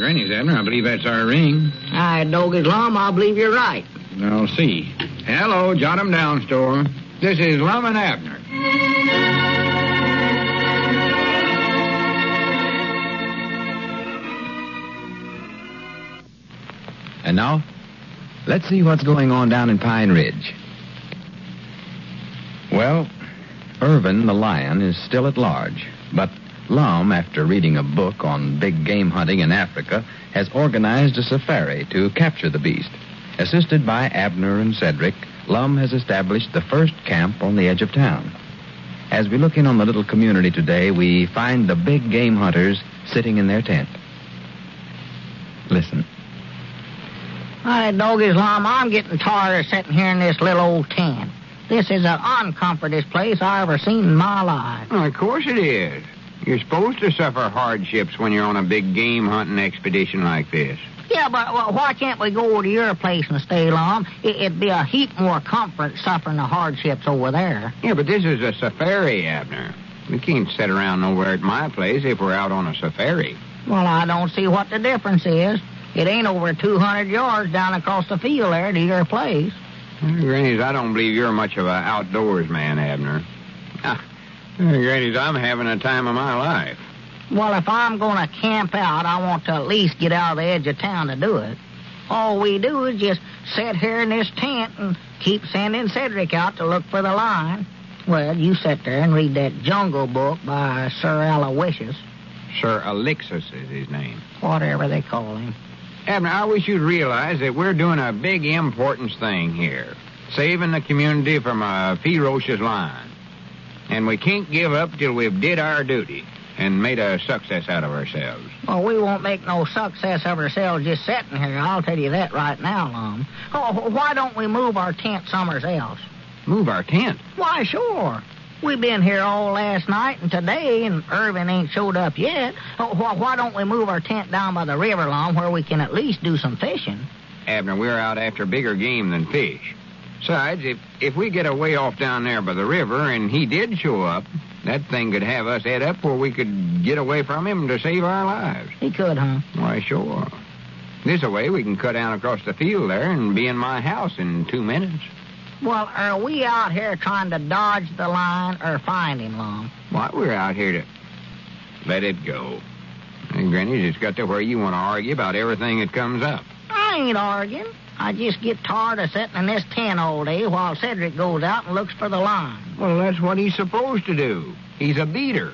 Granny's, Abner. I believe that's our ring. I dog is Lum. I believe you're right. I'll see. Hello, jot 'em down, store. This is Lum and Abner. And now, let's see what's going on down in Pine Ridge. Well, Irvin the lion is still at large, but Lum, after reading a book on big game hunting in Africa, has organized a safari to capture the beast. Assisted by Abner and Cedric, Lum has established the first camp on the edge of town. As we look in on the little community today, we find the big game hunters sitting in their tent. Listen. Hi, dog is Lum. I'm getting tired of sitting here in this little old tent. This is the uncomfortest place I ever seen in my life. Well, of course it is. You're supposed to suffer hardships when you're on a big game hunting expedition like this. Yeah, but why can't we go over to your place and stay, Lum? It'd be a heap more comfort suffering the hardships over there. Yeah, but this is a safari, Abner. We can't sit around nowhere at my place if we're out on a safari. Well, I don't see what the difference is. It ain't over 200 yards down across the field there to your place. Granny's, I don't believe you're much of an outdoors man, Abner. Granny's, I'm having a time of my life. Well, if I'm going to camp out, I want to at least get out of the edge of town to do it. All we do is just sit here in this tent and keep sending Cedric out to look for the lion. Well, you sit there and read that Jungle Book by Sir Aloysius. Sir Alexis is his name. Whatever they call him. Abner, I wish you'd realize that we're doing a big importance thing here. Saving the community from a ferocious lion. And we can't give up till we've did our duty and made a success out of ourselves. Well, we won't make no success of ourselves just sitting here. I'll tell you that right now, Lum. Oh, why don't we move our tent somewhere else? Move our tent? Why, sure. We've been here all last night and today, and Irvin ain't showed up yet. Oh, why don't we move our tent down by the river, Lum, where we can at least do some fishing? Abner, we're out after bigger game than fish. Besides, if we get away off down there by the river and he did show up, that thing could have us head up where we could get away from him to save our lives. He could, huh? Why, sure. This way we can cut down across the field there and be in my house in 2 minutes. Well, are we out here trying to dodge the lion or find him, Lum? Why, we're out here to let it go. And Granny, it's got to where you want to argue about everything that comes up. I ain't arguing. I just get tired of sitting in this tent all day while Cedric goes out and looks for the lion. Well, that's what he's supposed to do. He's a beater.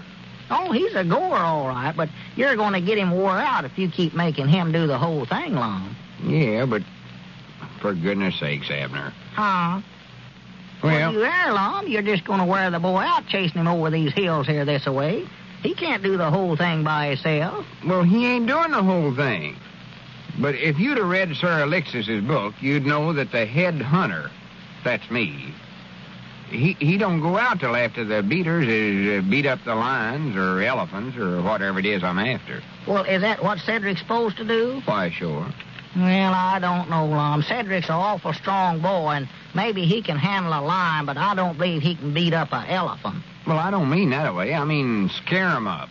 Oh, he's a goer, all right, but you're going to get him wore out if you keep making him do the whole thing, Lum. Yeah, but for goodness sakes, Abner. Huh? Well, you there, Lum. You're just going to wear the boy out chasing him over these hills here this way. He can't do the whole thing by himself. Well, he ain't doing the whole thing. But if you'd have read Sir Alexis's book, you'd know that the head hunter, that's me, he don't go out till after the beaters is beat up the lions or elephants or whatever it is I'm after. Well, is that what Cedric's supposed to do? Why, sure. Well, I don't know, Lum. Cedric's an awful strong boy, and maybe he can handle a lion, but I don't believe he can beat up an elephant. Well, I don't mean that way. I mean scare 'em up.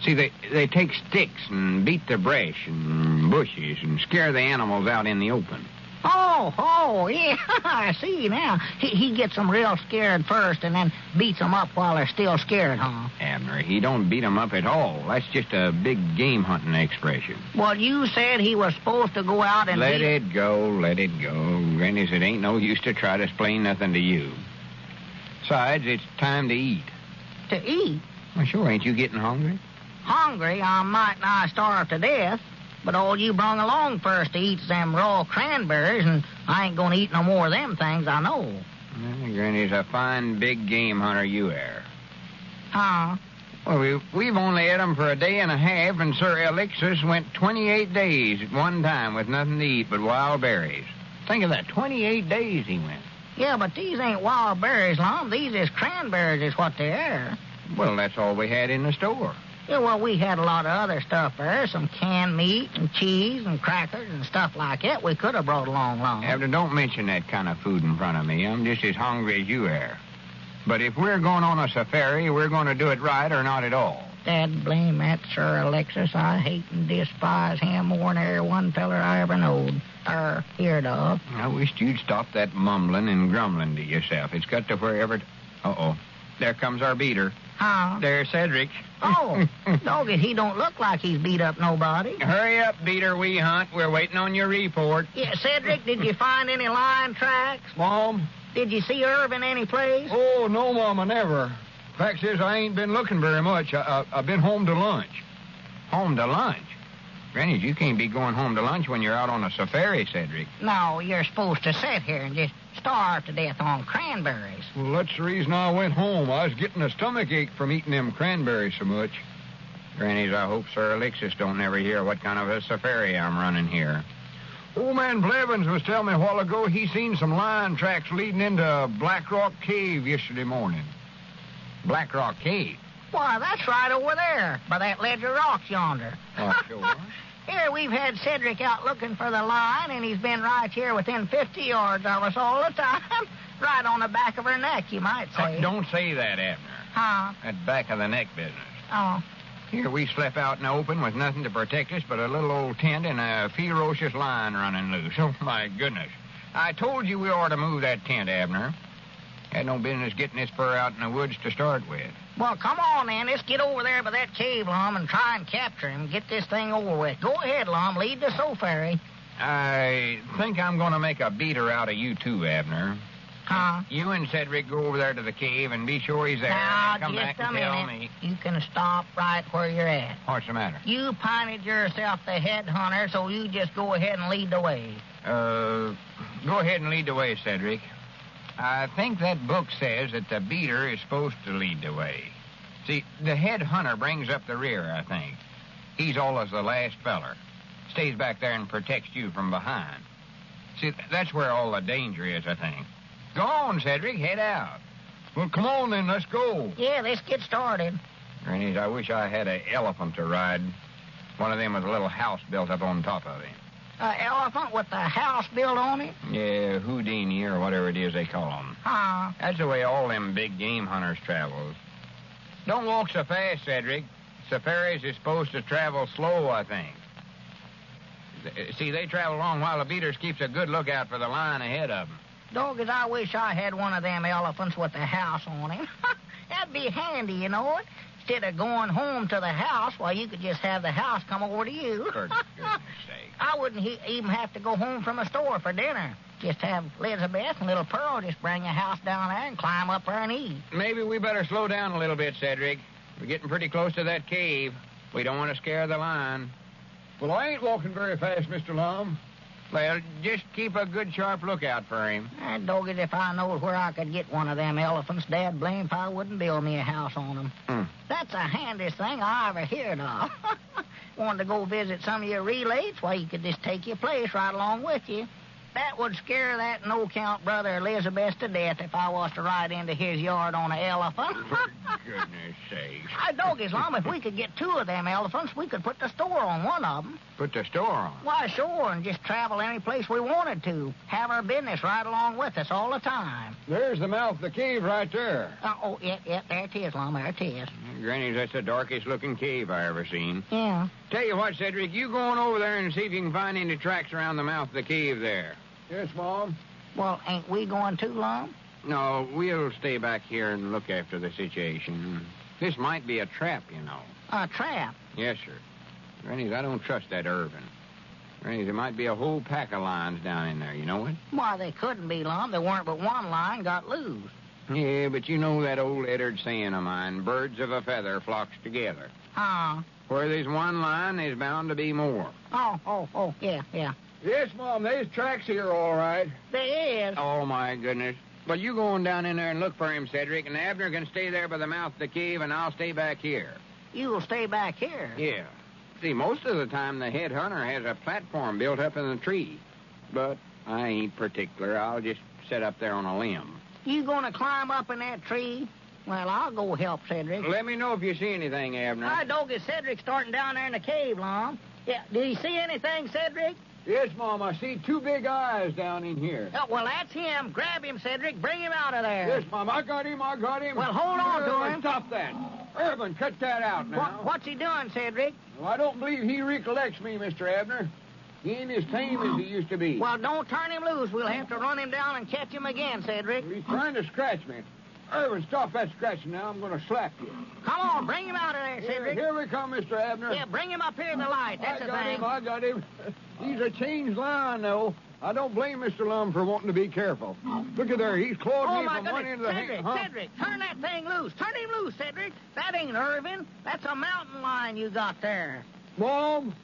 See, they take sticks and beat the brush and bushes and scare the animals out in the open. Oh, yeah, I see now. He gets them real scared first and then beats them up while they're still scared, huh? Abner, he don't beat them up at all. That's just a big game hunting expression. Well, you said he was supposed to go out and Let it go. Granny, it ain't no use to try to explain nothing to you. Besides, it's time to eat. To eat? Well, sure, ain't you getting hungry? Hungry? I might nigh starve to death. But all you brung along first to eat them raw cranberries, and I ain't going to eat no more of them things, I know. Granny's a fine big game hunter you are. Huh? Well, we've only had 'em for a day and a half, and Sir Alexis went 28 days at one time with nothing to eat but wild berries. Think of that, 28 days he went. Yeah, but these ain't wild berries, Lum. These is cranberries is what they are. Well, that's all we had in the store. Yeah, well, we had a lot of other stuff there, some canned meat and cheese and crackers and stuff like that we could have brought along. Abner, don't mention that kind of food in front of me. I'm just as hungry as you are. But if we're going on a safari, we're going to do it right or not at all. Dad blame that Sir Alexis. I hate and despise him more than every one feller I ever knowed. Heard of. I wished you'd stop that mumbling and grumbling to yourself. It's got to wherever... Uh-oh. There comes our beater. Huh? There's Cedric. Oh, doggy, he don't look like he's beat up nobody. Hurry up, beater, we hunt. We're waiting on your report. Yeah, Cedric, did you find any lion tracks? Mom? Did you see Irvin any place? Oh, no, Mama, never. Fact is, I ain't been looking very much. I've been home to lunch. Home to lunch? Granny, you can't be going home to lunch when you're out on a safari, Cedric. No, you're supposed to sit here and just starve to death on cranberries. Well, that's the reason I went home. I was getting a stomach ache from eating them cranberries so much. Grannies, I hope Sir Alexis don't never hear what kind of a safari I'm running here. Old man Blevins was telling me a while ago he seen some lion tracks leading into Black Rock Cave yesterday morning. Black Rock Cave? Why, that's right over there, by that ledge of rocks yonder. Oh, sure. Here, we've had Cedric out looking for the lion, and he's been right here within 50 yards of us all the time. Right on the back of her neck, you might say. Oh, don't say that, Abner. Huh? That back of the neck business. Oh. Here we slept out in the open with nothing to protect us but a little old tent and a ferocious lion running loose. Oh, my goodness. I told you we ought to move that tent, Abner. Had no business getting this fur out in the woods to start with. Well, come on, then. Let's get over there by that cave, Lum, and try and capture him. Get this thing over with. Go ahead, Lum. Lead the safari. I think I'm going to make a beater out of you, too, Abner. Huh? You and Cedric go over there to the cave and be sure he's there. Now, and come just back a and tell minute. me. You can stop right where you're at. What's the matter? You pinted yourself the head hunter, so you just go ahead and lead the way. Go ahead and lead the way, Cedric. I think that book says that the beater is supposed to lead the way. See, the head hunter brings up the rear, I think. He's always the last feller. Stays back there and protects you from behind. See, that's where all the danger is, I think. Go on, Cedric. Head out. Well, come on then. Let's go. Yeah, let's get started. Grannies, I wish I had an elephant to ride. One of them with a little house built up on top of him. An elephant with a house built on it? Yeah, Houdini or whatever it is they call them. Huh? That's the way all them big game hunters travels. Don't walk so fast, Cedric. Safaris is supposed to travel slow, I think. See, they travel along while the beaters keeps a good lookout for the lion ahead of them. Doggies, I wish I had one of them elephants with a house on him. That'd be handy, you know it. Instead of going home to the house, well, you could just have the house come over to you. For goodness sake. I wouldn't even have to go home from a store for dinner. Just have Elizabeth and little Pearl just bring a house down there and climb up there and eat. Maybe we better slow down a little bit, Cedric. We're getting pretty close to that cave. We don't want to scare the lion. Well, I ain't walking very fast, Mr. Lum. Well, just keep a good, sharp lookout for him. Doggies, if I knowed where I could get one of them elephants, Dad blame if I wouldn't build me a house on them. That's the handiest thing I ever heard of. Wanted to go visit some of your relates? Well, you could just take your place right along with you. That would scare that no-count brother Elizabeth to death if I was to ride into his yard on an elephant. For goodness sakes. Doggies, Lum, if we could get two of them elephants, we could put the store on one of them. Put the store on? Why, sure, and just travel any place we wanted to. Have our business right along with us all the time. There's the mouth of the cave right there. Yeah, there it is, Lum, there it is. Granny, that's the darkest-looking cave I ever seen. Yeah. Tell you what, Cedric, you go on over there and see if you can find any tracks around the mouth of the cave there. Yes, Mom. Well, ain't we going too, Lum? No, we'll stay back here and look after the situation. This might be a trap, you know. A trap? Yes, sir. Grannies, I don't trust that Irvin. Grannies, there might be a whole pack of lions down in there, you know it? Why, they couldn't be, Lum. There weren't but one lion got loose. Yeah, but you know that old Eddard saying of mine, birds of a feather flocks together. Huh? Where there's one lion, there's bound to be more. Oh, yeah. Yes, Mom, there's tracks here, all right. There is. Oh, my goodness. Well, you go on down in there and look for him, Cedric, and Abner can stay there by the mouth of the cave, and I'll stay back here. You'll stay back here? Yeah. See, most of the time the head hunter has a platform built up in the tree. But I ain't particular. I'll just sit up there on a limb. You gonna climb up in that tree? Well, I'll go help Cedric. Let me know if you see anything, Abner. My dog is Cedric starting down there in the cave, Lum. Yeah, did he see anything, Cedric? Yes, Mom, I see two big eyes down in here. Oh, well, that's him. Grab him, Cedric. Bring him out of there. Yes, Mom, I got him. Well, hold on to him. Stop that. Irvin, cut that out now. What's he doing, Cedric? Well, I don't believe he recollects me, Mr. Abner. He ain't as tame as he used to be. Well, don't turn him loose. We'll have to run him down and catch him again, Cedric. He's trying to scratch me. Irvin, stop that scratching now. I'm going to slap you. Come on, bring him out of there, Cedric. Here we come, Mr. Abner. Yeah, bring him up here in the light. That's the thing. I got him. He's a changed lion, though. I don't blame Mr. Lum for wanting to be careful. Look at there. He's clawed me from one end of the Cedric, Cedric, turn that thing loose. Turn him loose, Cedric. That ain't Irvin. That's a mountain lion you got there. Mom?